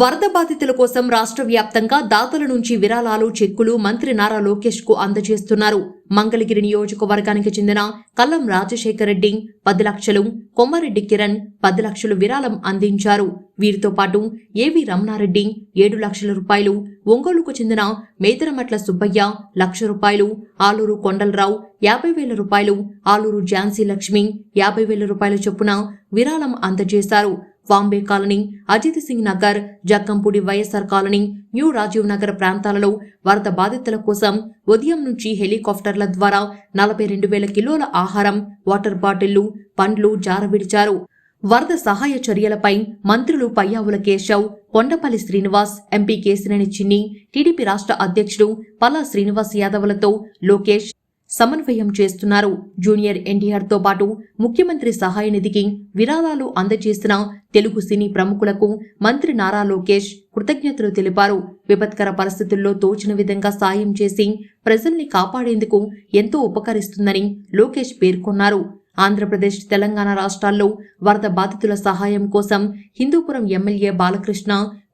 వరద బాధితుల కోసం రాష్ట్ర వ్యాప్తంగా దాతల నుంచి విరాళాలు చెక్కులు మంత్రి నారా లోకేష్ కు అందజేస్తున్నారు. మంగళగిరి నియోజకవర్గానికి చెందిన కల్లం రాజశేఖర రెడ్డి 10 లక్షలు, కొమ్మారెడ్డి కిరణ్ 10 లక్షలు విరాళం అందించారు. వీరితో పాటు ఏవి రమణారెడ్డి 7 లక్షల రూపాయలు, ఒంగోలుకు చెందిన మేదరమట్ల సుబ్బయ్య 1 లక్ష రూపాయలు, ఆలూరు కొండలరావు 50,000 రూపాయలు, ఆలూరు ఝాన్సీ లక్ష్మి 50,000 రూపాయల చొప్పున విరాళం అందజేశారు. Vambay colony, Ajit Singh Nagar, Jakkampudi YSR colony, new Rajiv Nagar ప్రాంతాలలో వరద బాధితుల కోసం ఉదయం నుంచి హెలికాప్టర్ల ద్వారా 42,000 కిలోల ఆహారం, వాటర్ బాటిళ్లు, పండ్లు జారవిడిచారు. వరద సహాయ చర్యలపై మంత్రులు పయ్యావుల కేశవ్, కొండపల్లి శ్రీనివాస్, ఎంపీ కేశినేని చిన్ని, టీడీపీ రాష్ట్ర అధ్యక్షుడు పల్లా శ్రీనివాస్ యాదవ్లతో లోకేష్ సమన్వయం చేస్తున్నారు. జూనియర్ ఎన్టీఆర్ తో పాటు ముఖ్యమంత్రి సహాయ నిధికి విరాళాలు అందజేసిన తెలుగు సినీ ప్రముఖులకు మంత్రి నారా లోకేష్ కృతజ్ఞతలు తెలిపారు. విపత్కర పరిస్థితుల్లో తోచిన విధంగా సాయం చేసి ప్రజల్ని కాపాడేందుకు ఎంతో ఉపకరిస్తుందని లోకేష్ పేర్కొన్నారు. ఆంధ్రప్రదేశ్, తెలంగాణ రాష్ట్రాల్లో వరద బాధితుల సహాయం కోసం హిందూపురం ఎమ్మెల్యే బాలకృష్ణ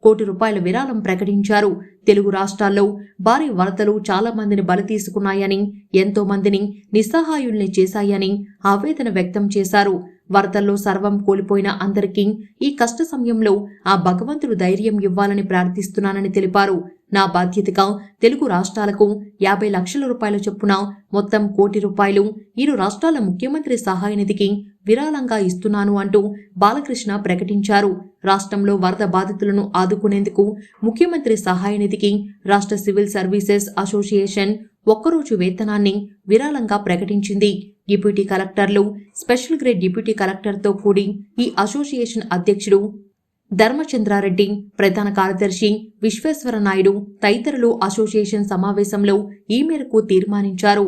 ₹1 కోటి విరాళం ప్రకటించారు. తెలుగు రాష్ట్రాల్లో భారీ వరదలు చాలా మందిని బలి తీసుకున్నాయని, ఎంతో మందిని నిస్సహాయుల్ని చేశాయని ఆవేదన వ్యక్తం చేశారు. వరదల్లో సర్వం కోల్పోయిన అందరికీ ఈ కష్ట సమయంలో ఆ భగవంతుడు ధైర్యం ఇవ్వాలని ప్రార్థిస్తున్నానని తెలిపారు. నా బాధ్యతగా తెలుగు రాష్ట్రాలకు 50 లక్షల రూపాయల చొప్పున మొత్తం ₹1 కోటి ఇరు రాష్ట్రాల ముఖ్యమంత్రి సహాయ నిధికి విరాళంగా ఇస్తున్నాను అంటూ బాలకృష్ణ ప్రకటించారు. రాష్ట్రంలో వరద బాధితులను ఆదుకునేందుకు ముఖ్యమంత్రి సహాయ నిధికి రాష్ట్ర సివిల్ సర్వీసెస్ అసోసియేషన్ ఒక్కరోజు వేతనాన్ని విరాళంగా ప్రకటించింది. డిప్యూటీ కలెక్టర్లు, స్పెషల్ గ్రేడ్ డిప్యూటీ కలెక్టర్తో కూడి ఈ అసోసియేషన్ అధ్యక్షుడు ధర్మచంద్రారెడ్డి, ప్రధాన కార్యదర్శి విశ్వేశ్వర నాయుడు తదితరులు అసోసియేషన్ సమావేశంలో ఈ మేరకు తీర్మానించారు.